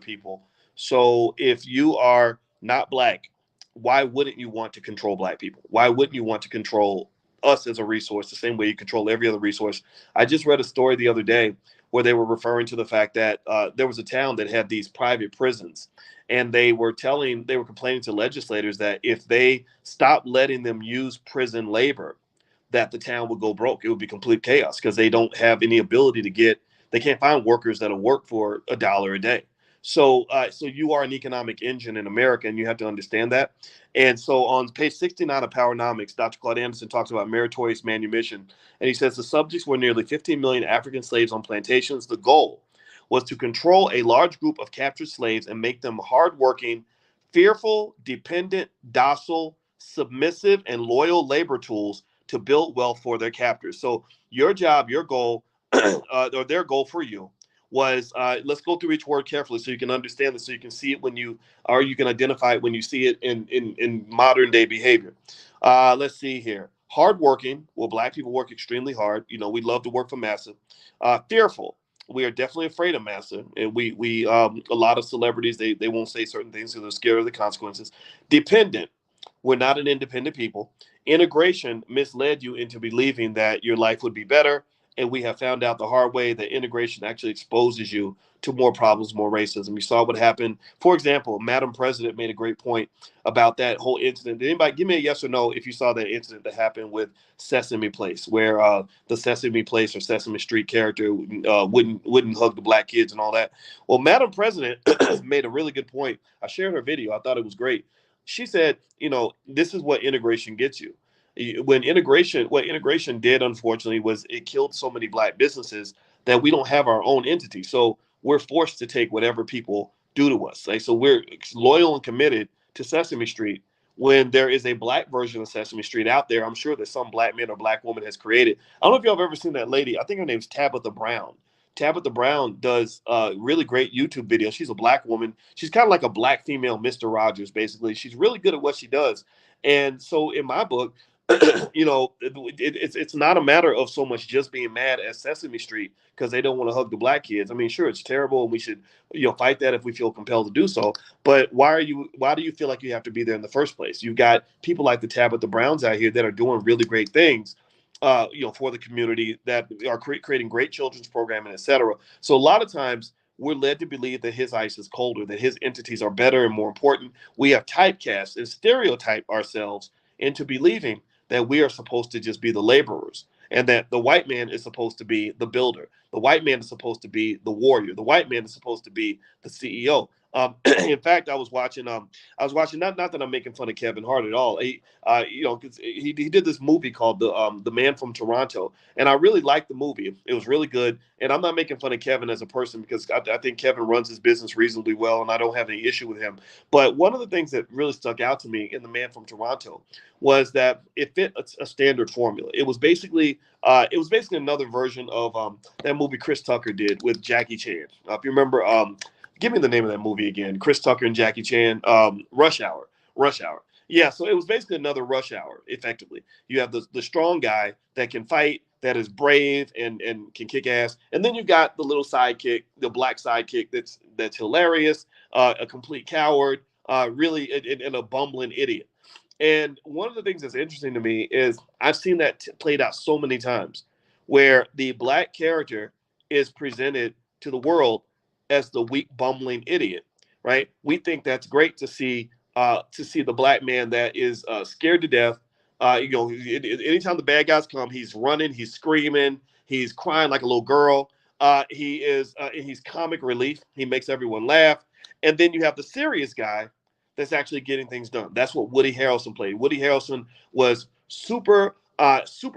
people. So if you are not black, why wouldn't you want to control black people? Why wouldn't you want to control us as a resource the same way you control every other resource? I just read a story the other day where they were referring to the fact that there was a town that had these private prisons, and they were complaining to legislators that if they stopped letting them use prison labor, that the town would go broke. It would be complete chaos because they don't have any ability to they can't find workers that'll work for $1 a day. So you are an economic engine in America, and you have to understand that. And so on page 69 of Powernomics, Dr. Claude Anderson talks about meritorious manumission, and he says the subjects were nearly 15 million African slaves on plantations. The goal was to control a large group of captured slaves and make them hardworking, fearful, dependent, docile, submissive, and loyal labor tools to build wealth for their captors. So your job, your goal, or their goal for you was let's go through each word carefully so you can understand it, so you can see it or you can identify it when you see it in modern day behavior. Let's see here. Hardworking. Well, black people work extremely hard. We love to work for massa. Fearful. We are definitely afraid of massa, and we a lot of celebrities they won't say certain things because they're scared of the consequences. Dependent. We're not an independent people. Integration misled you into believing that your life would be better. And we have found out the hard way that integration actually exposes you to more problems, more racism. You saw what happened. For example, Madam President made a great point about that whole incident. Did anybody give me a yes or no if you saw that incident that happened with Sesame Place, where the Sesame Place or Sesame Street character wouldn't hug the black kids and all that? Well, Madam President made a really good point. I shared her video. I thought it was great. She said, this is what integration gets you. What integration did, unfortunately, was it killed so many black businesses that we don't have our own entity. So we're forced to take whatever people do to us. Right? So we're loyal and committed to Sesame Street when there is a black version of Sesame Street out there. I'm sure that some black man or black woman has created. I don't know if y'all have ever seen that lady. I think her name's Tabitha Brown. Tabitha Brown does really great YouTube videos. She's a black woman. She's kind of like a black female Mr. Rogers, basically. She's really good at what she does. And so in my book, it's not a matter of so much just being mad at Sesame Street because they don't want to hug the black kids. I mean, sure, it's terrible, and we should fight that if we feel compelled to do so. But why do you feel like you have to be there in the first place? You've got people like the Tabitha Browns out here that are doing really great things. For the community that are creating great children's programming, etc. So a lot of times we're led to believe that his ice is colder, that his entities are better and more important. We have typecast and stereotype ourselves into believing that we are supposed to just be the laborers and that the white man is supposed to be the builder. The white man is supposed to be the warrior. The white man is supposed to be the CEO. In fact, I was watching not that I'm making fun of Kevin Hart at all. 'Cause he did this movie called the Man from Toronto, and I really liked the movie. It was really good, and I'm not making fun of Kevin as a person because I think Kevin runs his business reasonably well, and I don't have any issue with him. But one of the things that really stuck out to me in the Man from Toronto was that it fit a standard formula. It was basically another version of that movie Chris Tucker did with Jackie Chan. If you remember, give me the name of that movie again. Chris Tucker and Jackie Chan. Rush Hour. Rush Hour. Yeah, so it was basically another Rush Hour. Effectively, you have the strong guy that can fight, that is brave and can kick ass, and then you've got the little sidekick, the black sidekick that's hilarious, a complete coward, really, and a bumbling idiot. And one of the things that's interesting to me is I've seen that played out so many times where the black character is presented to the world as the weak, bumbling idiot, right? We think that's great to see the black man that is scared to death. Anytime the bad guys come, he's running, he's screaming, he's crying like a little girl. He's comic relief. He makes everyone laugh. And then you have the serious guy that's actually getting things done. That's what Woody Harrelson played. Woody Harrelson was super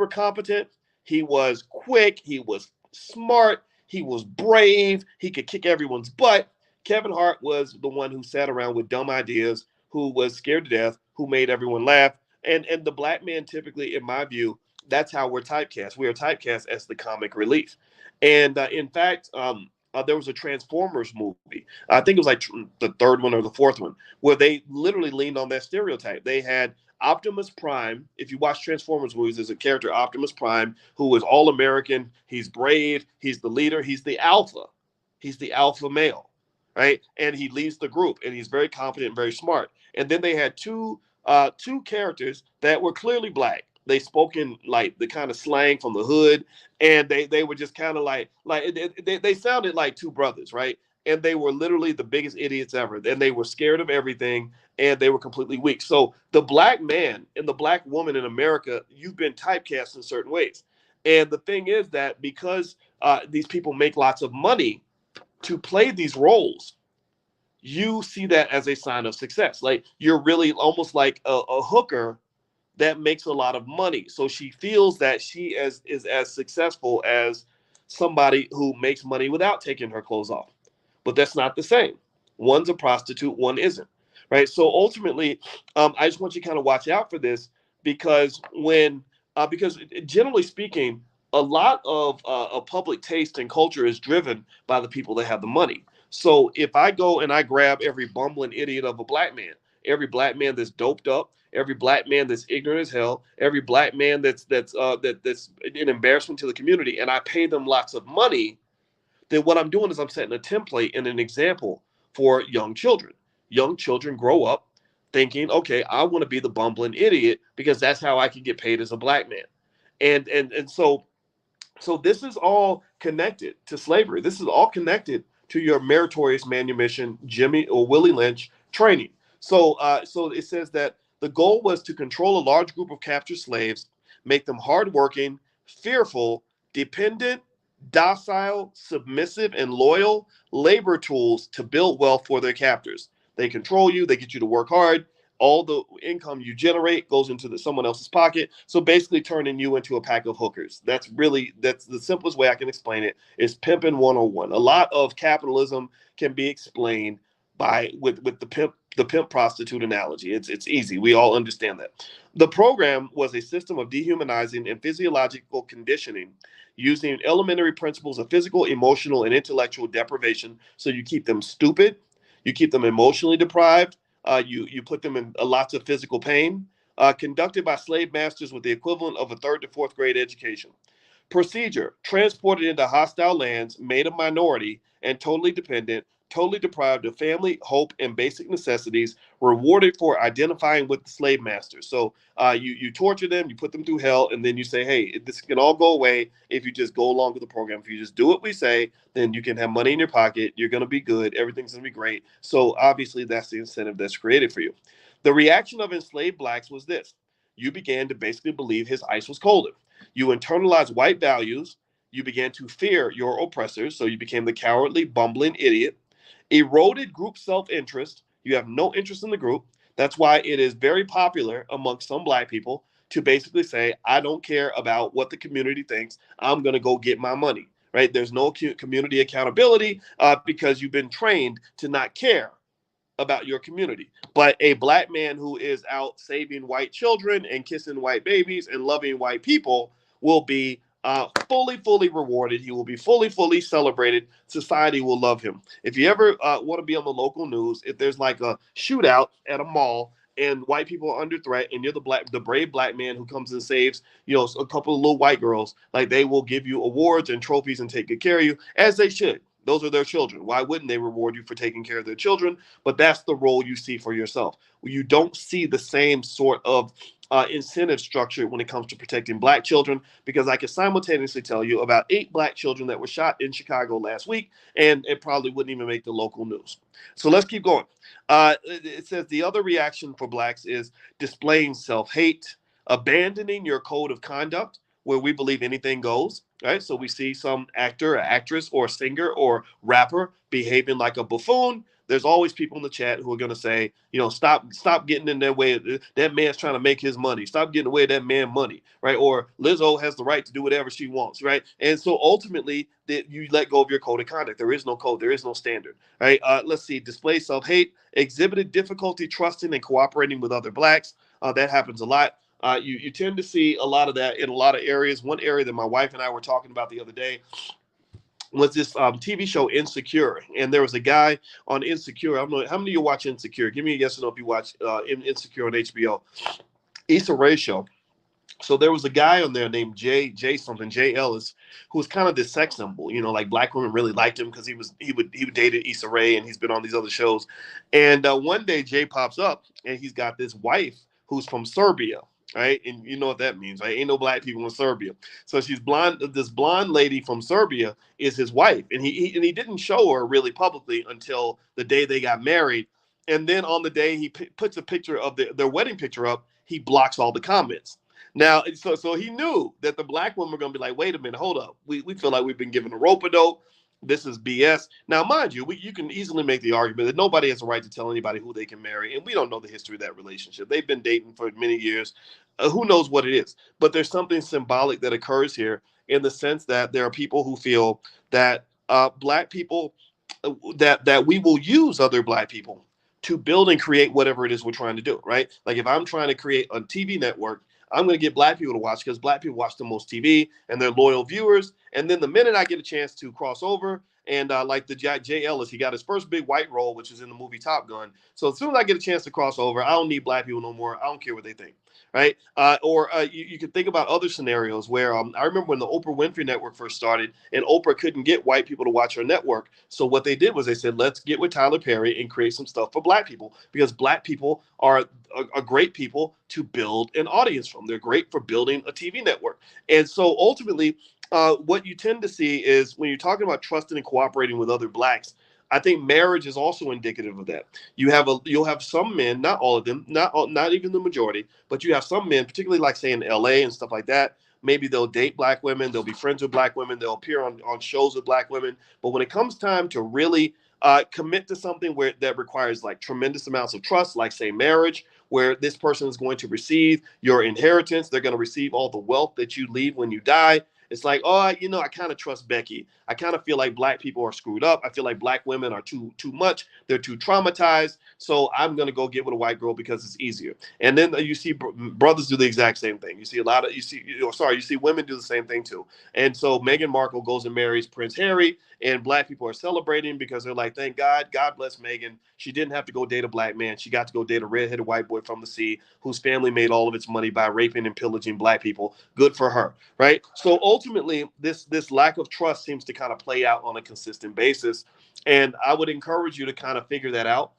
competent. He was quick. He was smart. He was brave. He could kick everyone's butt. Kevin Hart was the one who sat around with dumb ideas, who was scared to death, who made everyone laugh. And the black man, typically, in my view, that's how we're typecast. We are typecast as the comic relief. And in fact, there was a Transformers movie. I think it was like the third one or the fourth one, where they literally leaned on that stereotype. They had Optimus Prime. If you watch Transformers movies, there's a character, Optimus Prime, who is all American. He's brave. He's the leader. He's the alpha. He's the alpha male. right? And he leads the group, and he's very competent and very smart. And then they had two characters that were clearly black. They spoke in like the kind of slang from the hood, and they were just kind of they sounded like two brothers, right? And they were literally the biggest idiots ever. And they were scared of everything, and they were completely weak. So the black man and the black woman in America, you've been typecast in certain ways. And the thing is that because these people make lots of money to play these roles, you see that as a sign of success. Like you're really almost like a hooker that makes a lot of money. So she feels that is as successful as somebody who makes money without taking her clothes off. But that's not the same. One's a prostitute, one isn't. Right. So ultimately, I just want you to kind of watch out for this because because generally speaking, a lot of public taste and culture is driven by the people that have the money. So if I go and I grab every bumbling idiot of a black man, every black man that's doped up, every black man that's ignorant as hell, every black man that's an embarrassment to the community, and I pay them lots of money, then what I'm doing is I'm setting a template and an example for young children. Young children grow up thinking, okay, I want to be the bumbling idiot because that's how I can get paid as a black man. And this is all connected to slavery. This is all connected to your meritorious manumission, Jimmy or Willie Lynch training. So it says that the goal was to control a large group of captured slaves, make them hardworking, fearful, dependent, docile, submissive, and loyal labor tools to build wealth for their captors. They control you. They get you to work hard. All the income you generate goes into someone else's pocket. So basically turning you into a pack of hookers. That's the simplest way I can explain it is pimping 101. A lot of capitalism can be explained with the pimp prostitute analogy. It's easy. We all understand that. The program was a system of dehumanizing and physiological conditioning using elementary principles of physical, emotional, and intellectual deprivation. So you keep them stupid, you keep them emotionally deprived, you put them in lots of physical pain, conducted by slave masters with the equivalent of a third to fourth grade education. Procedure: transported into hostile lands, made a minority, and totally dependent, totally deprived of family, hope, and basic necessities, rewarded for identifying with the slave master. So you torture them, you put them through hell, and then you say, hey, this can all go away if you just go along with the program. If you just do what we say, then you can have money in your pocket, you're going to be good, everything's going to be great. So obviously that's the incentive that's created for you. The reaction of enslaved blacks was this: you began to basically believe his ice was colder. You internalized white values. You began to fear your oppressors. So you became the cowardly, bumbling idiot. Eroded group self-interest. You have no interest in the group. That's why it is very popular amongst some black people to basically say, I don't care about what the community thinks. I'm going to go get my money, right? There's no community accountability because you've been trained to not care about your community. But a black man who is out saving white children and kissing white babies and loving white people will be fully rewarded. He will be fully celebrated. Society will love him. If you ever want to be on the local news, if there's like a shootout at a mall and white people are under threat, and you're the brave black man who comes and saves, a couple of little white girls, like they will give you awards and trophies and take good care of you, as they should. Those are their children. Why wouldn't they reward you for taking care of their children? But that's the role you see for yourself. You don't see the same sort of incentive structure when it comes to protecting black children, because I can simultaneously tell you about 8 black children that were shot in Chicago last week, and it probably wouldn't even make the local news. So let's keep going. It says the other reaction for blacks is displaying self-hate, abandoning your code of conduct, where we believe anything goes, right? So we see some actor, or actress, or singer, or rapper behaving like a buffoon. There's always people in the chat who are going to say, stop getting in their way. That man's trying to make his money. Stop getting away that man money, right? Or Lizzo has the right to do whatever she wants, right? And so ultimately, that you let go of your code of conduct. There is no code. There is no standard, right? Let's see. Display self-hate, exhibited difficulty trusting and cooperating with other blacks. That happens a lot. You tend to see a lot of that in a lot of areas. One area that my wife and I were talking about the other day was this TV show Insecure, and there was a guy on Insecure. I don't know how many of you watch Insecure. Give me a yes or no if you watch Insecure on HBO. Issa Rae show. So there was a guy on there named J something J Ellis, who was kind of this sex symbol. You know, like black women really liked him because he would dated Issa Rae, and he's been on these other shows. And one day Jay pops up, and he's got this wife who's from Serbia, right? And you know what that means, right? Ain't no black people in Serbia. So she's blonde. This blonde lady from Serbia is his wife, and he didn't show her really publicly until the day they got married. And then on the day he puts a picture of their wedding picture up, he blocks all the comments. Now, so he knew that the black women were going to be like, wait a minute, hold up. We feel like we've been given a rope a dope. This is BS. Now, mind you, you can easily make the argument that nobody has a right to tell anybody who they can marry, and we don't know the history of that relationship. They've been dating for many years. Who knows what it is? But there's something symbolic that occurs here in the sense that there are people who feel that black people that we will use other black people to build and create whatever it is we're trying to do, right? Like if I'm trying to create a TV network, I'm going to get black people to watch because black people watch the most TV and they're loyal viewers. And then the minute I get a chance to cross over, and like the Jay Ellis, he got his first big white role, which is in the movie Top Gun. So as soon as I get a chance to cross over, I don't need black people no more. I don't care what they think, right? Or you can think about other scenarios where I remember when the Oprah Winfrey Network first started, and Oprah couldn't get white people to watch her network. So what they did was they said, let's get with Tyler Perry and create some stuff for black people because black people are a great people to build an audience from. They're great for building a TV network. And so ultimately, what you tend to see is when you're talking about trusting and cooperating with other blacks, I think marriage is also indicative of that. You'll have some men, not all of them, not even the majority, but you have some men, particularly like say in LA and stuff like that. Maybe they'll date black women, they'll be friends with black women, they'll appear on shows with black women. But when it comes time to really commit to something where that requires like tremendous amounts of trust, like say marriage, where this person is going to receive your inheritance, they're going to receive all the wealth that you leave when you die. It's like, oh, I kind of trust Becky. I kind of feel like black people are screwed up. I feel like black women are too much. They're too traumatized. So I'm gonna go get with a white girl because it's easier. And then you see brothers do the exact same thing. You see a lot of you see women do the same thing too. And so Meghan Markle goes and marries Prince Harry, and black people are celebrating because they're like, thank God, God bless Meghan. She didn't have to go date a black man. She got to go date a redheaded white boy from the sea whose family made all of its money by raping and pillaging black people. Good for her, right? So ultimately, this lack of trust seems to kind of play out on a consistent basis, and I would encourage you to kind of figure that out.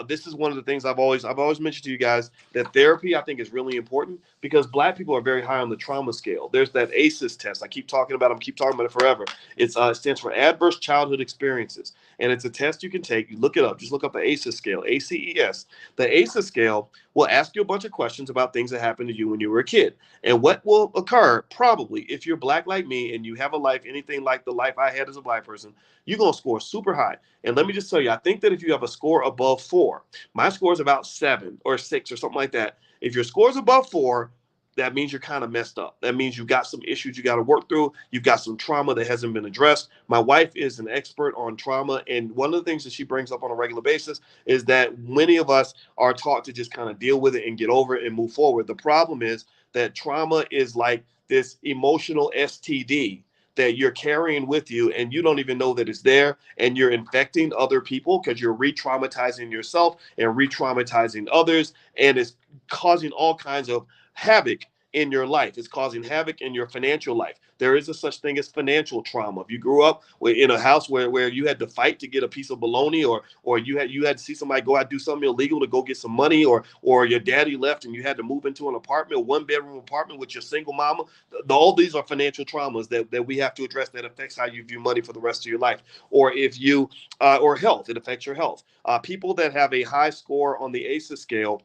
This is one of the things I've always mentioned to you guys that therapy I think is really important because black people are very high on the trauma scale. There's that ACEs test I keep talking about. I keep talking about it forever. It stands for Adverse Childhood Experiences, and it's a test you can take. You look it up. Just look up the ACEs scale, ACES. The ACEs scale will ask you a bunch of questions about things that happened to you when you were a kid. And what will occur probably if you're black like me and you have a life anything like the life I had as a black person, you're going to score super high. And let me just tell you, I think that if you have a score above 4, my score is about 7 or 6 or something like that. If your score is above 4, that means you're kind of messed up. That means you got some issues you got to work through. You've got some trauma that hasn't been addressed. My wife is an expert on trauma. And one of the things that she brings up on a regular basis is that many of us are taught to just kind of deal with it and get over it and move forward. The problem is that trauma is like this emotional STD that you're carrying with you and you don't even know that it's there, and you're infecting other people because you're re-traumatizing yourself and re-traumatizing others, and it's causing all kinds of havoc in your life. It's causing havoc in your financial life. There is a such thing as financial trauma. If you grew up in a house where you had to fight to get a piece of bologna, or you had to see somebody go out and do something illegal to go get some money, or your daddy left and you had to move into an apartment, a 1-bedroom apartment with your single mama, all these are financial traumas that we have to address that affects how you view money for the rest of your life. Or if you or health, it affects your health. People that have a high score on the ACEs scale,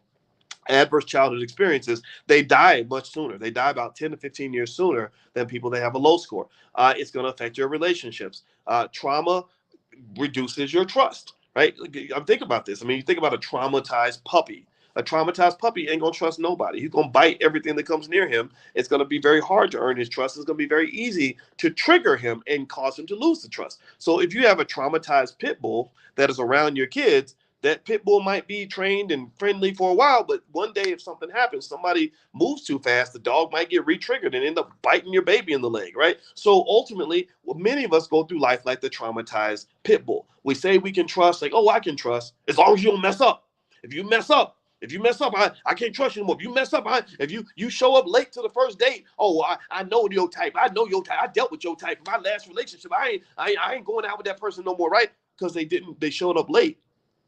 adverse childhood experiences, they die much sooner. They die about 10 to 15 years sooner than people that have a low score. It's going to affect your relationships. Trauma reduces your trust, right? I'm thinking about this. I mean, you think about a traumatized puppy. A traumatized puppy ain't gonna trust nobody. He's gonna bite everything that comes near him. It's gonna be very hard to earn his trust. It's gonna be very easy to trigger him and cause him to lose the trust. So if you have a traumatized pit bull that is around your kids, that pit bull might be trained and friendly for a while, but one day if something happens, somebody moves too fast, the dog might get re-triggered and end up biting your baby in the leg, right? So ultimately, many of us go through life like the traumatized pit bull. We say we can trust, like, oh, I can trust as long as you don't mess up. If you mess up, If you mess up, I can't trust you anymore. If you mess up, if you show up late to the first date, oh, I know your type. I know your type. I dealt with your type in my last relationship. I ain't going out with that person no more, right? Because they showed up late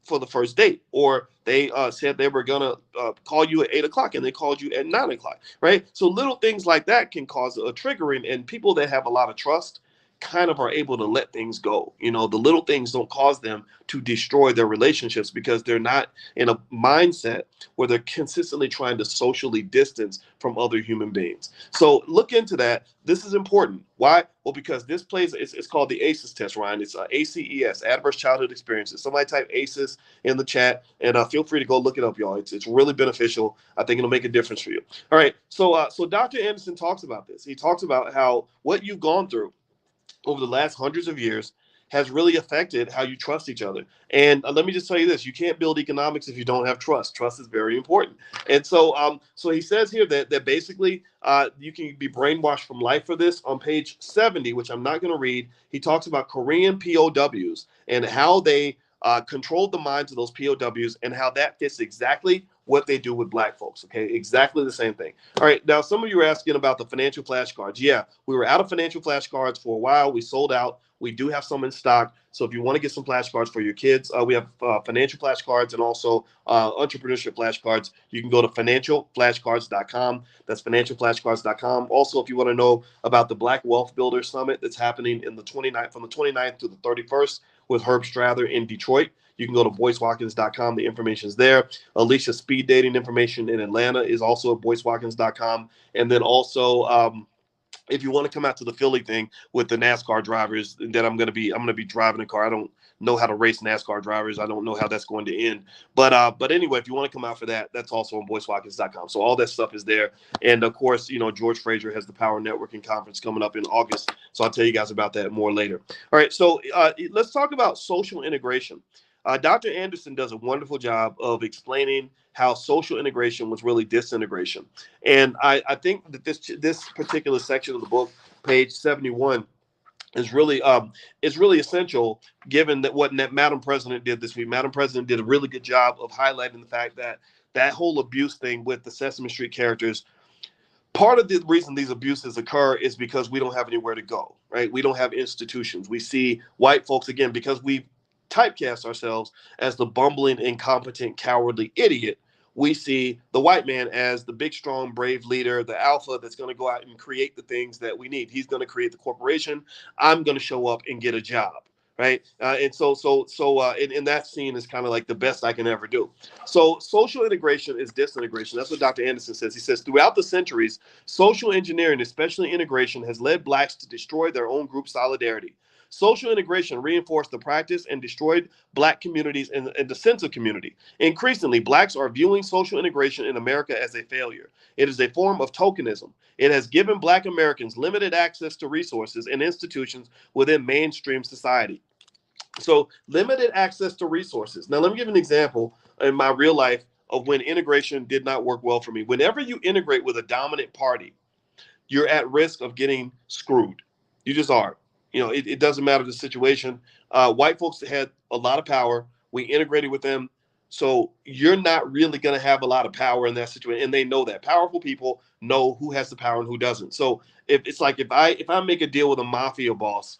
for the first date, or they said they were gonna call you at 8 o'clock and they called you at 9 o'clock, right? So little things like that can cause a triggering, and people that have a lot of trust kind of are able to let things go. The little things don't cause them to destroy their relationships because they're not in a mindset where they're consistently trying to socially distance from other human beings. So look into that. This is important. Why? Well, because this plays, it's called the ACEs test, Ryan. It's ACES, Adverse Childhood Experiences. Somebody type ACEs in the chat, and feel free to go look it up, y'all. It's really beneficial. I think it'll make a difference for you. All right. So Dr. Anderson talks about this. He talks about how what you've gone through over the last hundreds of years has really affected how you trust each other. And let me just tell you this: you can't build economics if you don't have trust. Trust is very important. And so he says here that basically you can be brainwashed from life for this. On page 70, which I'm not going to read, he talks about Korean POWs and how they controlled the minds of those POWs and how that fits exactly what they do with black folks. Okay, exactly the same thing. All right, now some of you are asking about the financial flashcards. Yeah, we were out of financial flashcards for a while. We sold out. We do have some in stock. So if you want to get some flashcards for your kids, we have financial flashcards and also entrepreneurship flashcards. You can go to financialflashcards.com. That's financialflashcards.com. Also, if you want to know about the Black Wealth Builder Summit that's happening in the 29th, from the 29th to the 31st with Herb Strather in Detroit, you can go to boycewatkins.com. The information is there. Alicia's speed dating information in Atlanta is also at boycewatkins.com. And then also, if you want to come out to the Philly thing with the NASCAR drivers, that I'm gonna be driving a car. I don't know how to race NASCAR drivers. I don't know how that's going to end. But anyway, if you want to come out for that, that's also on boycewatkins.com. So all that stuff is there. And of course, George Fraser has the Power Networking Conference coming up in August. So I'll tell you guys about that more later. All right, so let's talk about social integration. Dr. Anderson does a wonderful job of explaining how social integration was really disintegration. And I think that this particular section of the book, page 71, is really essential given that what Madam President did this week. Madam President did a really good job of highlighting the fact that that whole abuse thing with the Sesame Street characters, part of the reason these abuses occur is because we don't have anywhere to go, right? We don't have institutions. We see white folks, again, because we typecast ourselves as the bumbling, incompetent, cowardly idiot. We see the white man as the big, strong, brave leader, the alpha that's going to go out and create the things that we need. He's going to create the corporation. I'm going to show up and get a job, right? And that scene is kind of like the best I can ever do. So social integration is disintegration. That's what Dr. Anderson says. He says, throughout the centuries, social engineering, especially integration, has led blacks to destroy their own group solidarity. Social integration reinforced the practice and destroyed black communities and the sense of community. Increasingly, blacks are viewing social integration in America as a failure. It is a form of tokenism. It has given black Americans limited access to resources and institutions within mainstream society. So, limited access to resources. Now, let me give an example in my real life of when integration did not work well for me. Whenever you integrate with a dominant party, you're at risk of getting screwed. You just are. It doesn't matter the situation. White folks had a lot of power. We integrated with them. So you're not really going to have a lot of power in that situation. And they know that. Powerful people know who has the power and who doesn't. So if I make a deal with a mafia boss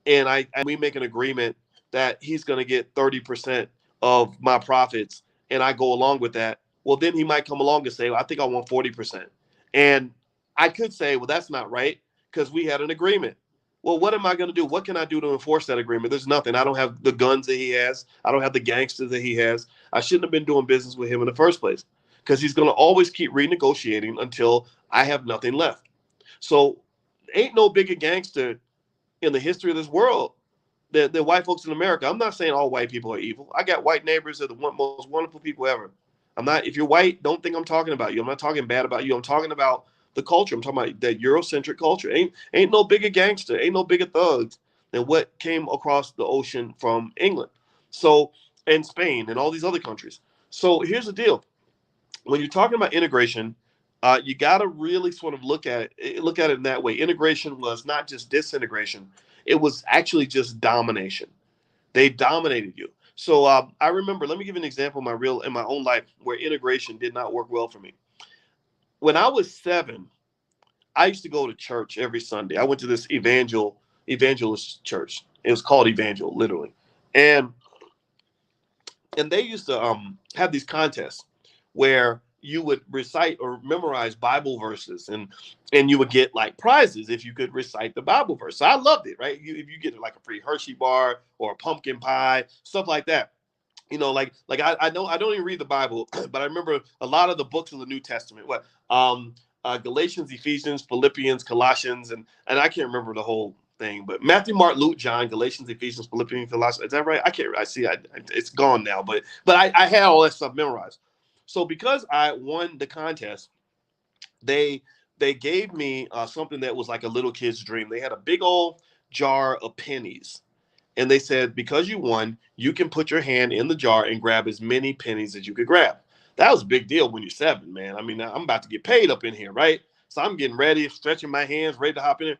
and we make an agreement that he's going to get 30% of my profits and I go along with that, well, then he might come along and say, well, I think I want 40%. And I could say, well, that's not right because we had an agreement. Well, what am I going to do? What can I do to enforce that agreement? There's nothing. I don't have the guns that he has. I don't have the gangsters that he has. I shouldn't have been doing business with him in the first place because he's going to always keep renegotiating until I have nothing left. So ain't no bigger gangster in the history of this world than white folks in America. I'm not saying all white people are evil. I got white neighbors that are the most wonderful people ever. If you're white, don't think I'm talking about you. I'm not talking bad about you. I'm talking about the culture. I'm talking about that Eurocentric culture. Ain't no bigger gangster, ain't no bigger thugs than what came across the ocean from England. So, and Spain and all these other countries. So here's the deal. When you're talking about integration, you got to really sort of look at it in that way. Integration was not just disintegration. It was actually just domination. They dominated you. So I remember, let me give you an example in my own life where integration did not work well for me. When I was 7, I used to go to church every Sunday. I went to this evangelist church. It was called Evangel, literally. And they used to have these contests where you would recite or memorize Bible verses, and you would get like prizes if you could recite the Bible verse. So I loved it, right? If you get like a free Hershey bar or a pumpkin pie, stuff like that. I know I don't even read the Bible, but I remember a lot of the books of the New Testament. Galatians, Ephesians, Philippians, Colossians, and I can't remember the whole thing, but Matthew, Mark, Luke, John, Galatians, Ephesians, Philippians, Colossians. Is that right? I can't. I see. It's gone now, but I had all that stuff memorized. So because I won the contest, they they gave me something that was like a little kid's dream. They had a big old jar of pennies, and they said, because you won, you can put your hand in the jar and grab as many pennies as you could grab. That was a big deal when you're 7, man. I mean, I'm about to get paid up in here, right? So I'm getting ready, stretching my hands, ready to hop in.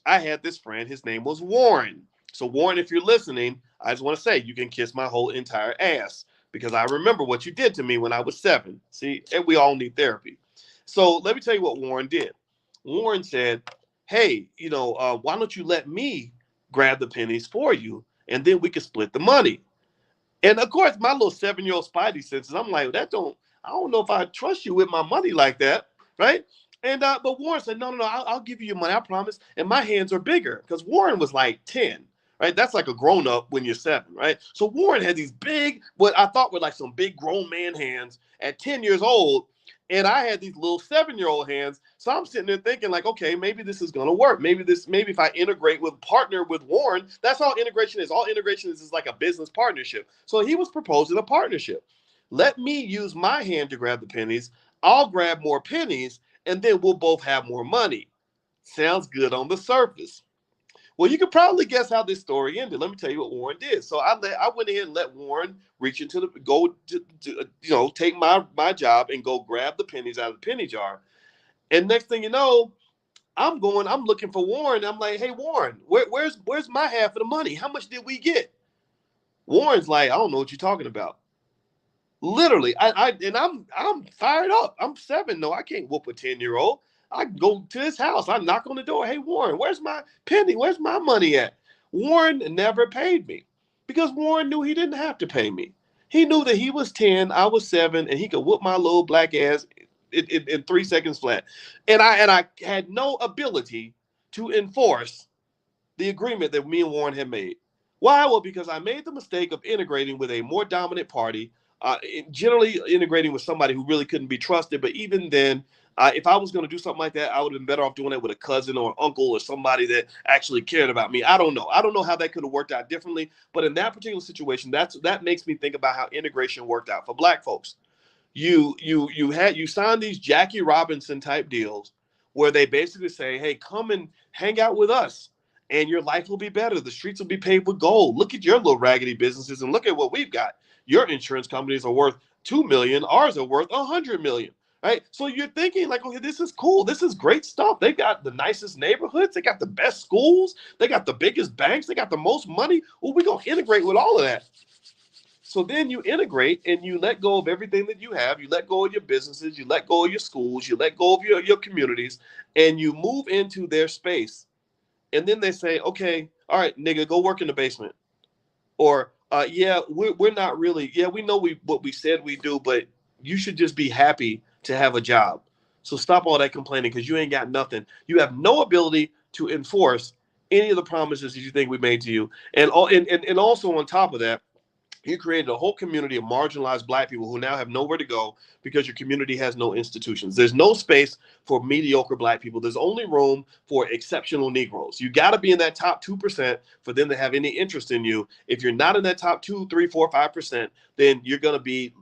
I had this friend. His name was Warren. So, Warren, if you're listening, I just want to say you can kiss my whole entire ass because I remember what you did to me when I was 7. See, and we all need therapy. So, let me tell you what Warren did. Warren said, hey, why don't you let me grab the pennies for you, and then we can split the money. And of course, my little 7-year-old spidey senses, I'm like, I don't know if I trust you with my money like that, right? And but Warren said, no, I'll give you your money, I promise. And my hands are bigger because Warren was like 10, right? That's like a grown up when you're 7, right? So Warren had these big, what I thought were like some big grown man hands at 10 years old. And I had these little 7-year-old hands. So I'm sitting there thinking like, okay, maybe this is going to work. Maybe if I integrate with partner with Warren, that's all integration is. All integration is like a business partnership. So he was proposing a partnership. Let me use my hand to grab the pennies. I'll grab more pennies and then we'll both have more money. Sounds good on the surface. Well, you can probably guess how this story ended. Let me tell you what Warren did. So I went ahead and let Warren reach into take my job and go grab the pennies out of the penny jar. And next thing you know, I'm looking for Warren. I'm like, hey Warren, where's my half of the money? How much did we get? Warren's like, I don't know what you're talking about. Literally, I'm fired up. I'm 7. No, I can't whoop a 10-year-old. I go to his house. I knock on the door. Hey, Warren, where's my penny? Where's my money at? Warren never paid me because Warren knew he didn't have to pay me. He knew that he was 10, I was 7, and he could whoop my little black ass in 3 seconds flat. And I had no ability to enforce the agreement that me and Warren had made. Why? Well, because I made the mistake of integrating with a more dominant party, generally integrating with somebody who really couldn't be trusted. But even then, if I was going to do something like that, I would have been better off doing it with a cousin or an uncle or somebody that actually cared about me. I don't know. I don't know how that could have worked out differently. But in that particular situation, that makes me think about how integration worked out for Black folks. You signed these Jackie Robinson type deals where they basically say, hey, come and hang out with us and your life will be better. The streets will be paved with gold. Look at your little raggedy businesses and look at what we've got. Your insurance companies are worth 2 million. Ours are worth 100 million. Right. So you're thinking like, okay, this is cool. This is great stuff. They got the nicest neighborhoods. They got the best schools. They got the biggest banks. They got the most money. Well, we're going to integrate with all of that. So then you integrate and you let go of everything that you have. You let go of your businesses. You let go of your schools. You let go of your communities and you move into their space. And then they say, okay, all right, nigga, go work in the basement. Or, yeah, we're not really, yeah, we know what we said we do, but you should just be happy to have a job. So stop all that complaining because you ain't got nothing. You have no ability to enforce any of the promises that you think we made to you. And also on top of that, you created a whole community of marginalized Black people who now have nowhere to go because your community has no institutions. There's no space for mediocre Black people. There's only room for exceptional Negroes. You got to be in that top 2% for them to have any interest in you. If you're not in that top 2, 3, 4, 5%, then you're going to be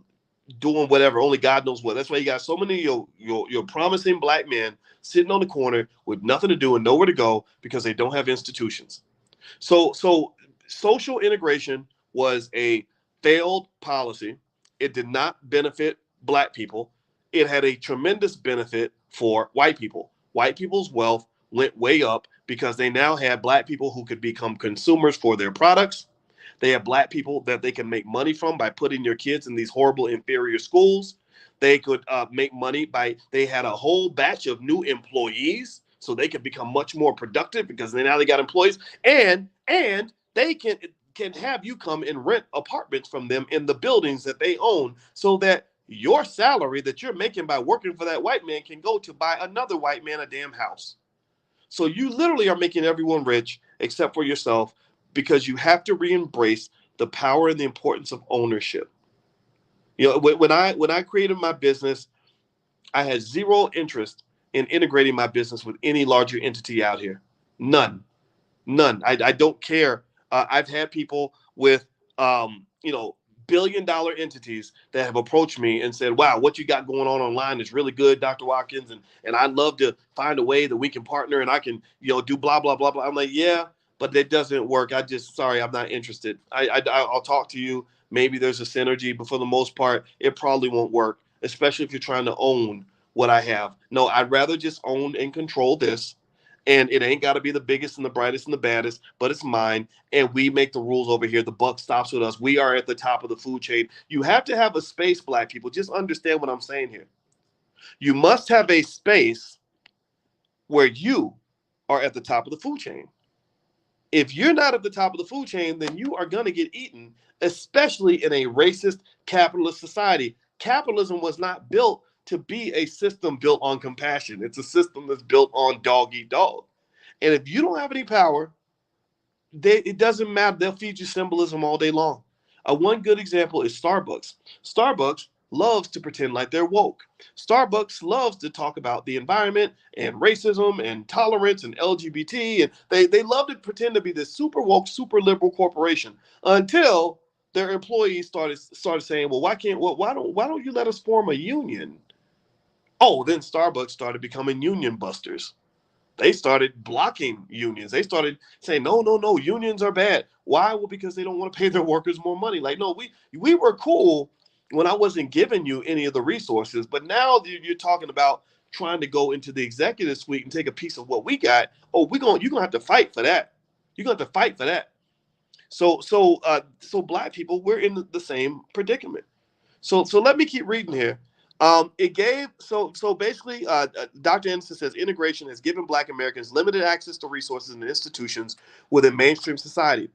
doing whatever. Only God knows what. That's why you got so many of your promising Black men sitting on the corner with nothing to do and nowhere to go because they don't have institutions. So social integration was a failed policy. It did not benefit Black people. It had a tremendous benefit for white people. White people's wealth went way up because they now had Black people who could become consumers for their products. They have black people that they can make money from by putting your kids in these horrible inferior schools. They could make money by, they had a whole batch of new employees so they could become much more productive because now they got employees, and they can have you come and rent apartments from them in the buildings that they own, so that your salary that you're making by working for that white man can go to buy another white man a damn house. So you literally are making everyone rich except for yourself, because you have to re-embrace the power and the importance of ownership. You know, when I created my business, I had zero interest in integrating my business with any larger entity out here. None. None. I don't care. I've had people with, billion-dollar entities that have approached me and said, "Wow, what you got going on online is really good, Dr. Watkins, and I'd love to find a way that we can partner and I can, do blah blah blah blah." I'm like, "Yeah, but that doesn't work. Sorry, I'm not interested. I'll talk to you. Maybe there's a synergy, but for the most part, it probably won't work, especially if you're trying to own what I have. No, I'd rather just own and control this, and it ain't got to be the biggest and the brightest and the baddest, but it's mine, and we make the rules over here. The buck stops with us. We are at the top of the food chain. You have to have a space, black people. Just understand what I'm saying here. You must have a space where you are at the top of the food chain. If you're not at the top of the food chain, then you are going to get eaten, especially in a racist capitalist society. Capitalism was not built to be a system built on compassion. It's a system that's built on dog eat dog. And if you don't have any power, it doesn't matter. They'll feed you symbolism all day long. One good example is Starbucks. Starbucks loves to pretend like they're woke. Starbucks loves to talk about the environment and racism and tolerance and LGBT, and they love to pretend to be this super woke, super liberal corporation until their employees started saying, "Well, why don't you let us form a union?" Oh, then Starbucks started becoming union busters. They started blocking unions. They started saying, "No, no, no, unions are bad." Why? Well, because they don't want to pay their workers more money. Like, no, we were cool when I wasn't giving you any of the resources, but now you're talking about trying to go into the executive suite and take a piece of what we got. Oh, you're gonna have to fight for that. You're gonna have to fight for that. So black people, we're in the same predicament. So let me keep reading here. It gave so basically, Dr. Anderson says integration has given Black Americans limited access to resources and institutions within mainstream society.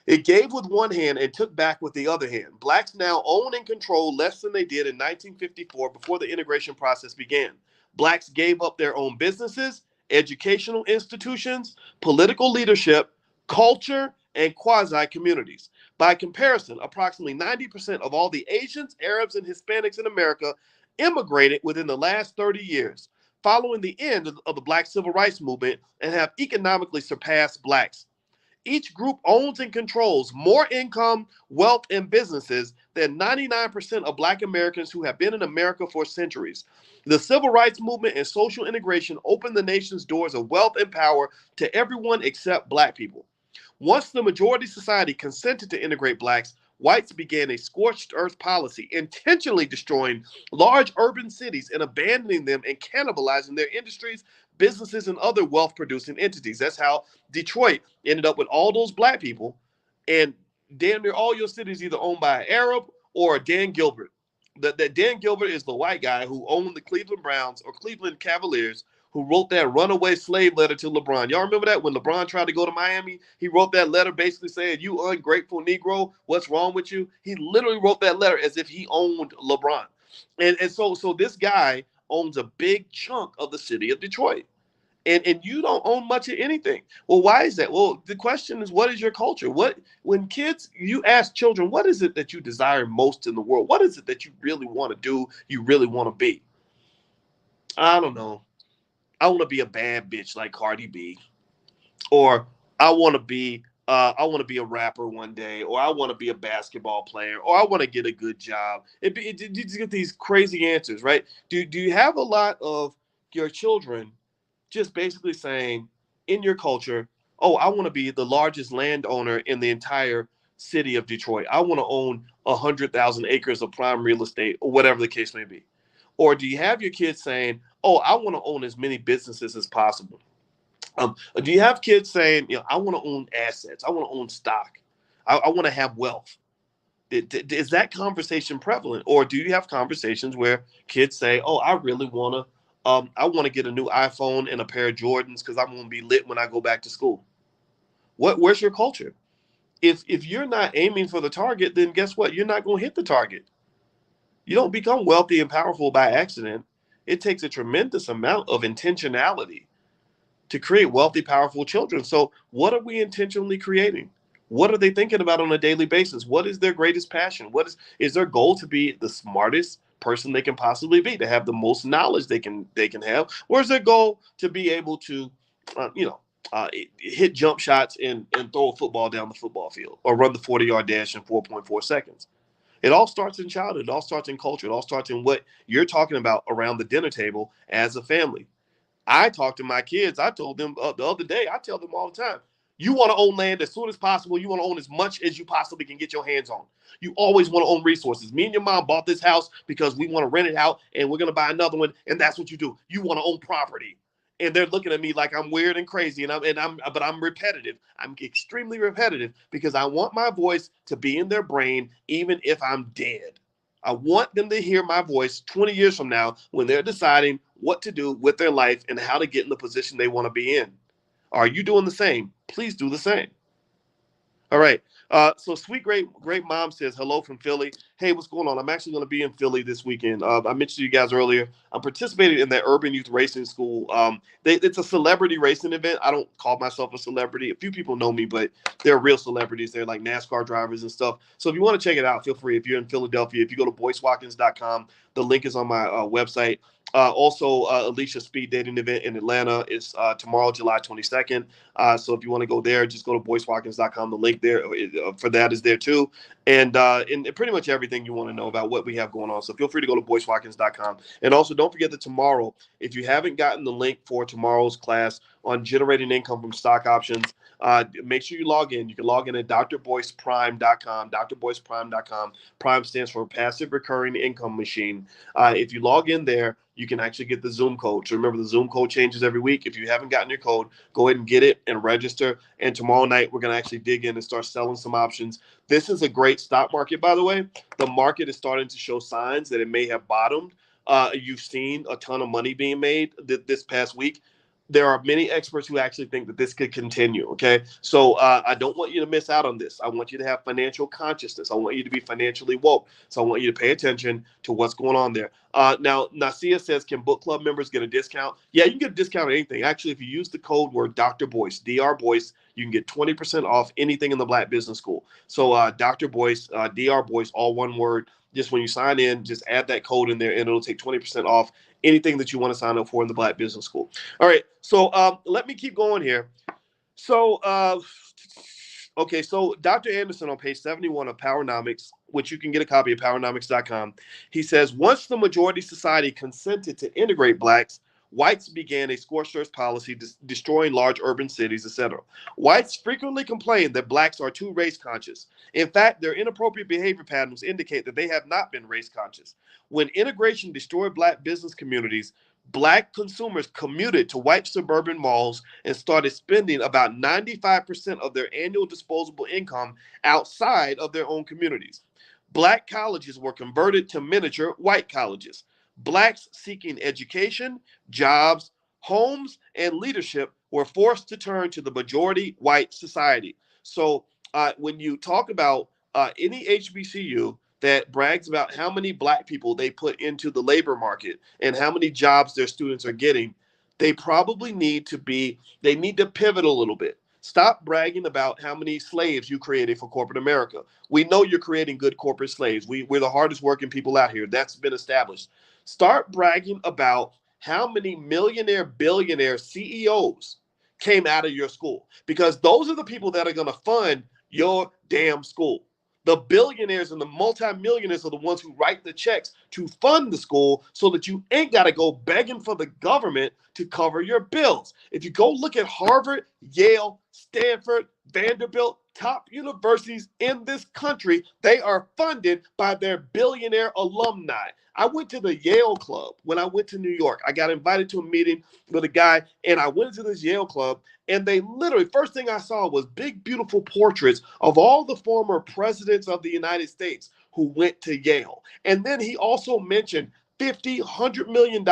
It gave with one hand and took back with the other hand. Blacks now own and control less than they did in 1954 before the integration process began. Blacks gave up their own businesses, educational institutions, political leadership, culture, and quasi communities. By comparison, approximately 90% of all the Asians, Arabs, and Hispanics in America immigrated within the last 30 years, following the end of the Black Civil Rights Movement, and have economically surpassed Blacks. Each group owns and controls more income, wealth, and businesses than 99% of Black Americans who have been in America for centuries. The civil rights movement and social integration opened the nation's doors of wealth and power to everyone except Black people. Once the majority society consented to integrate Blacks, whites began a scorched earth policy, intentionally destroying large urban cities and abandoning them and cannibalizing their industries, businesses, and other wealth producing entities. That's how Detroit ended up with all those black people, and damn near all your cities either owned by an Arab or a Dan Gilbert. That Dan Gilbert is the white guy who owned the Cleveland Browns or Cleveland Cavaliers, who wrote that runaway slave letter to LeBron. Y'all remember that when LeBron tried to go to Miami? He wrote that letter basically saying, "You ungrateful Negro, what's wrong with you?" He literally wrote that letter as if he owned LeBron. And so this guy owns a big chunk of the city of Detroit. And you don't own much of anything. Well, why is that? Well, the question is, what is your culture? When kids, you ask children, what is it that you desire most in the world? What is it that you really want to do? You really want to be? I don't know. I want to be a bad bitch like Cardi B, or I want to be a rapper one day, or I want to be a basketball player, or I want to get a good job. You just get these crazy answers, right? Do you have a lot of your children just basically saying in your culture, "Oh, I want to be the largest landowner in the entire city of Detroit. I want to own 100,000 acres of prime real estate," or whatever the case may be? Or do you have your kids saying, "Oh, I want to own as many businesses as possible"? Do you have kids saying, "I want to own assets. I want to own stock"? I want to have wealth. Is that conversation prevalent, or do you have conversations where kids say, "Oh, I really I want to get a new iPhone and a pair of Jordans because I'm going to be lit when I go back to school"? Where's your culture? If you're not aiming for the target, then guess what? You're not going to hit the target. You don't become wealthy and powerful by accident. It takes a tremendous amount of intentionality to create wealthy, powerful children. So, what are we intentionally creating? What are they thinking about on a daily basis? What is their greatest passion? Is their goal to be the smartest person they can possibly be, to have the most knowledge they can have, or is their goal to be able to, you know, hit jump shots and throw a football down the football field or run the 40-yard dash in 4.4 seconds? It all starts in childhood. It all starts in culture. It all starts in what you're talking about around the dinner table as a family. I talk to my kids. I told them the other day, I tell them all the time, you want to own land as soon as possible. You want to own as much as you possibly can get your hands on. You always want to own resources. Me and your mom bought this house because we want to rent it out and we're going to buy another one. And that's what you do. You want to own property. And they're looking at me like I'm weird and crazy. But I'm repetitive. I'm extremely repetitive because I want my voice to be in their brain, even if I'm dead. I want them to hear my voice 20 years from now when they're deciding what to do with their life and how to get in the position they want to be in. Are you doing the same? Please do the same. All right. So sweet great mom says hello from Philly. Hey, what's going on? I'm actually going to be in Philly this weekend. I mentioned to you guys earlier. I'm participating in that Urban Youth Racing School. It's a celebrity racing event. I don't call myself a celebrity. A few people know me, but they're real celebrities. They're like NASCAR drivers and stuff. So if you want to check it out, feel free. If you're in Philadelphia, if you go to boycewatkins.com, the link is on my website. Also, Alicia's speed dating event in Atlanta is tomorrow, July 22nd. So if you want to go there, just go to boycewatkins.com. The link there for that is there too. And pretty much everything you want to know about what we have going on. So feel free to go to boycewatkins.com. And also don't forget that tomorrow, if you haven't gotten the link for tomorrow's class on generating income from stock options, make sure you log in. You can log in at drboyceprime.com, drboyceprime.com. Prime stands for Passive Recurring Income Machine. If you log in there, you can actually get the Zoom code. So remember, the Zoom code changes every week. If you haven't gotten your code, go ahead and get it and register. And tomorrow night, we're going to actually dig in and start selling some options. This is a great stock market, by the way. The market is starting to show signs that it may have bottomed. You've seen a ton of money being made this past week. There are many experts who actually think that this could continue. Okay. So I don't want you to miss out on this. I want you to have financial consciousness. I want you to be financially woke. So I want you to pay attention to what's going on there. Now, Nasia says, can book club members get a discount? Yeah, you can get a discount on anything. Actually, if you use the code word Dr. Boyce, Dr. Boyce, you can get 20% off anything in the Black Business School. So Dr. Boyce, Dr. Boyce, all one word. Just when you sign in, just add that code in there and it'll take 20% off anything that you want to sign up for in the Black Business School. All right. So let me keep going here. So, okay. So Dr. Anderson on page 71 of Powernomics, which you can get a copy of powernomics.com. He says, once the majority society consented to integrate blacks, whites began a scorched earth policy destroying large urban cities, etc. Whites frequently complain that blacks are too race conscious. In fact, their inappropriate behavior patterns indicate that they have not been race conscious. When integration destroyed black business communities, black consumers commuted to white suburban malls and started spending about 95% of their annual disposable income outside of their own communities. Black colleges were converted to miniature white colleges. Blacks seeking education, jobs, homes, and leadership were forced to turn to the majority white society. So when you talk about any HBCU that brags about how many black people they put into the labor market and how many jobs their students are getting, they probably they need to pivot a little bit. Stop bragging about how many slaves you created for corporate America. We know you're creating good corporate slaves. We're the hardest working people out here. That's been established. Start bragging about how many millionaire, billionaire CEOs came out of your school, because those are the people that are going to fund your damn school. The billionaires and the multimillionaires are the ones who write the checks to fund the school so that you ain't got to go begging for the government to cover your bills. If you go look at Harvard, Yale, Stanford, Vanderbilt, top universities in this country, they are funded by their billionaire alumni. I went to the Yale Club when I went to New York. I got invited to a meeting with a guy, and I went to this Yale Club, and they literally, first thing I saw was big, beautiful portraits of all the former presidents of the United States who went to Yale. And then he also mentioned 50, $100 million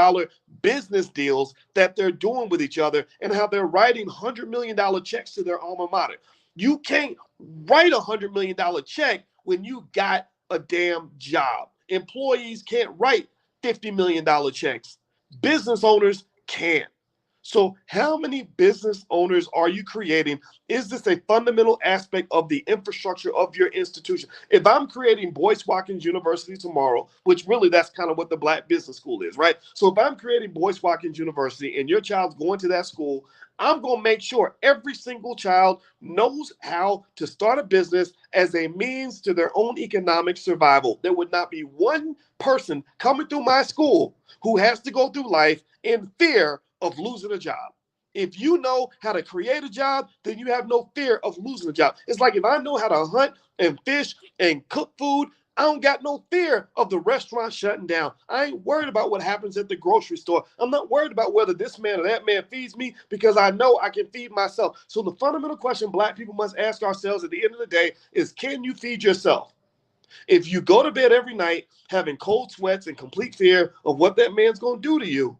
business deals that they're doing with each other and how they're writing $100 million checks to their alma mater. You can't write $100 million check when you got a damn job. Employees can't write $50 million checks. Business owners can. So how many business owners are you creating? Is this a fundamental aspect of the infrastructure of your institution? If I'm creating Boyce Watkins University tomorrow, which really that's kind of what the Black Business School is, right? So if I'm creating Boyce Watkins University and your child's going to that school, I'm going to make sure every single child knows how to start a business as a means to their own economic survival. There would not be one person coming through my school who has to go through life in fear of losing a job. If you know how to create a job, then you have no fear of losing a job. It's like if I know how to hunt and fish and cook food, I don't got no fear of the restaurant shutting down. I ain't worried about what happens at the grocery store. I'm not worried about whether this man or that man feeds me because I know I can feed myself. So the fundamental question Black people must ask ourselves at the end of the day is, can you feed yourself? If you go to bed every night having cold sweats and complete fear of what that man's going to do to you,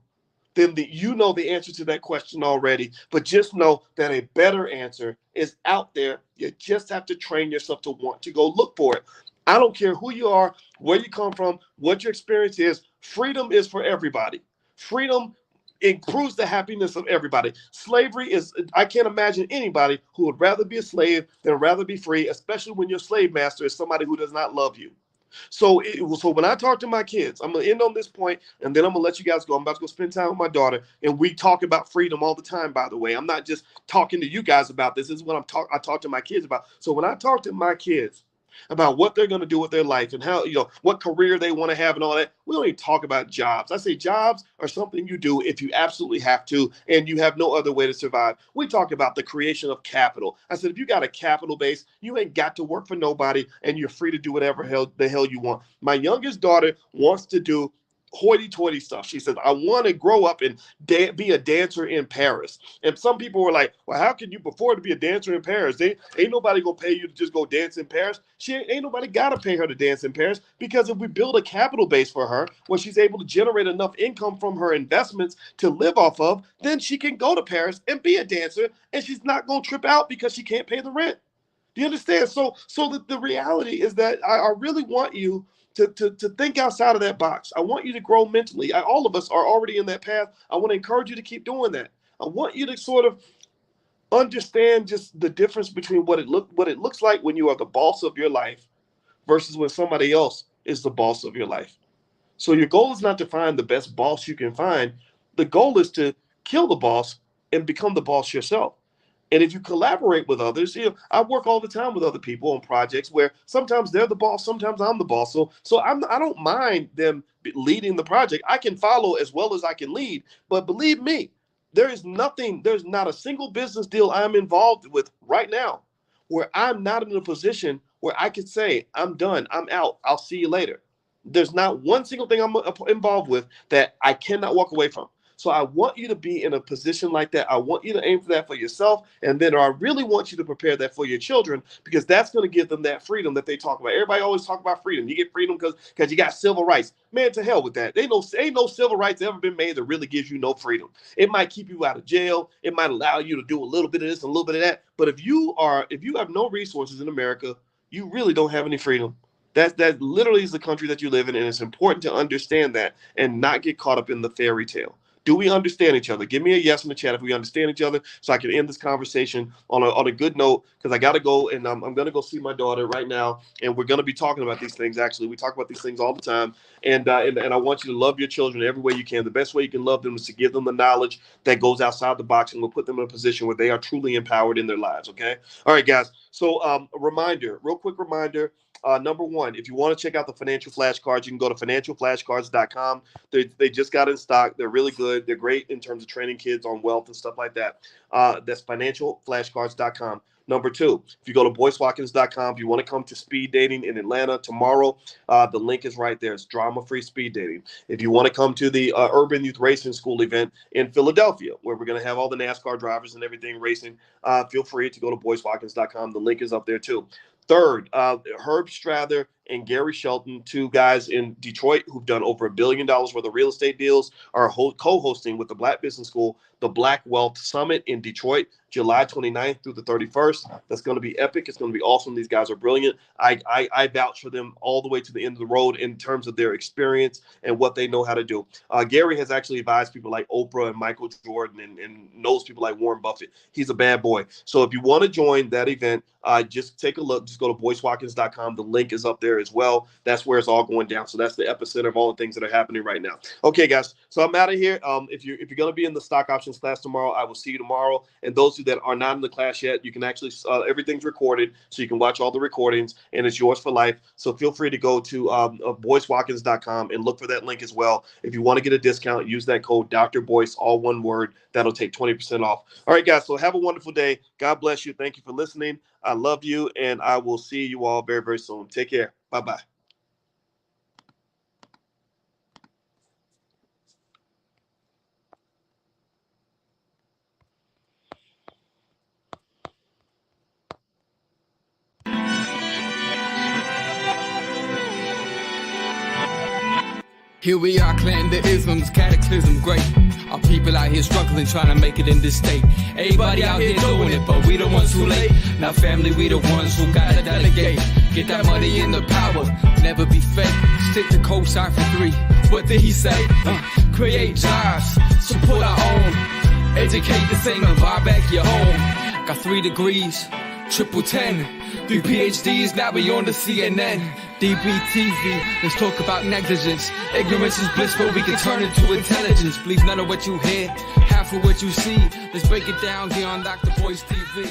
then you know the answer to that question already. But just know that a better answer is out there. You just have to train yourself to want to go look for it. I don't care who you are, where you come from, what your experience is. Freedom is for everybody. Freedom improves the happiness of everybody. Slavery is, I can't imagine anybody who would rather be a slave than rather be free, especially when your slave master is somebody who does not love you. So when I talk to my kids, I'm gonna end on this point, and then I'm gonna let you guys go. I'm about to go spend time with my daughter, and we talk about freedom all the time. By the way, I'm not just talking to you guys about this. This is what I talk to my kids about. So when I talk to my kids about what they're going to do with their life and how, what career they want to have and all that, we don't even talk about jobs. I say jobs are something you do if you absolutely have to and you have no other way to survive. We talk about the creation of capital. I said, if you got a capital base, you ain't got to work for nobody and you're free to do whatever the hell you want. My youngest daughter wants to do hoity-toity stuff. She says, I want to grow up and be a dancer in Paris. And some people were like, well, how can you afford to be a dancer in Paris? Ain't nobody going to pay you to just go dance in Paris. Ain't nobody got to pay her to dance in Paris, because if we build a capital base for her where she's able to generate enough income from her investments to live off of, then she can go to Paris and be a dancer, and she's not going to trip out because she can't pay the rent. Do you understand? So the reality is that I really want you to think outside of that box. I want you to grow mentally. All of us are already in that path. I want to encourage you to keep doing that. I want you to sort of understand just the difference between what it looks like when you are the boss of your life versus when somebody else is the boss of your life. So your goal is not to find the best boss you can find. The goal is to kill the boss and become the boss yourself. And if you collaborate with others, I work all the time with other people on projects where sometimes they're the boss, sometimes I'm the boss. So I don't mind them leading the project. I can follow as well as I can lead. But believe me, there's not a single business deal I'm involved with right now where I'm not in a position where I could say, I'm done, I'm out, I'll see you later. There's not one single thing I'm involved with that I cannot walk away from. So I want you to be in a position like that. I want you to aim for that for yourself. And then I really want you to prepare that for your children, because that's going to give them that freedom that they talk about. Everybody always talk about freedom. You get freedom because you got civil rights. Man, to hell with that. Ain't no civil rights ever been made that really gives you no freedom. It might keep you out of jail. It might allow you to do a little bit of this, and a little bit of that. But if you have no resources in America, you really don't have any freedom. That literally is the country that you live in, and it's important to understand that and not get caught up in the fairy tale. Do we understand each other? Give me a yes in the chat if we understand each other, so I can end this conversation on a good note, because I got to go, and I'm going to go see my daughter right now, and we're going to be talking about these things. Actually, we talk about these things all the time, and I want you to love your children every way you can. The best way you can love them is to give them the knowledge that goes outside the box, and we'll put them in a position where they are truly empowered in their lives, okay? All right, guys. So a real quick reminder. Number one, if you want to check out the financial flashcards, you can go to financialflashcards.com. They just got in stock. They're really good. They're great in terms of training kids on wealth and stuff like that. That's financialflashcards.com. Number two, if you go to boycewatkins.com, if you want to come to speed dating in Atlanta tomorrow, the link is right there. It's drama-free speed dating. If you want to come to the Urban Youth Racing School event in Philadelphia, where we're going to have all the NASCAR drivers and everything racing, feel free to go to boycewatkins.com. The link is up there too. Third, Herb Strather and Gary Shelton, two guys in Detroit who've done over $1 billion worth of real estate deals, are co-hosting with the Black Business School the Black Wealth Summit in Detroit, July 29th through the 31st. That's going to be epic. It's going to be awesome. These guys are brilliant. I vouch for them all the way to the end of the road in terms of their experience and what they know how to do. Gary has actually advised people like Oprah and Michael Jordan and knows people like Warren Buffett. He's a bad boy. So if you want to join that event, just take a look. Just go to boycewatkins.com. The link is up there as well. That's where it's all going down. So that's the epicenter of all the things that are happening right now. Okay, guys. So I'm out of here. If you're going to be in the stock options class tomorrow, I will see you tomorrow. And those of you that are not in the class yet, you can actually everything's recorded, so you can watch all the recordings, and it's yours for life. So feel free to go to boycewatkins.com and look for that link as well. If you want to get a discount, use that code Dr. Boyce, all one word. That'll take 20% off. All right, guys. So have a wonderful day. God bless you. Thank you for listening. I love you, and I will see you all very, very soon. Take care. Bye-bye. Here we are, clan the isms, cataclysm, great. Our people out here struggling, trying to make it in this state. Everybody out here doing it, but we the ones who late. Now family, we the ones who gotta delegate. Get that money in the power, never be fake. Stick to cosign for 3. What did he say? Create jobs, support our own. Educate the same and buy back your home. Got 3 degrees, triple 10. 3 PhDs, now we on the CNN. DBTV, let's talk about negligence. Ignorance is bliss, but we can turn it to intelligence. Believe none of what you hear, half of what you see. Let's break it down here on Dr. Boyce TV.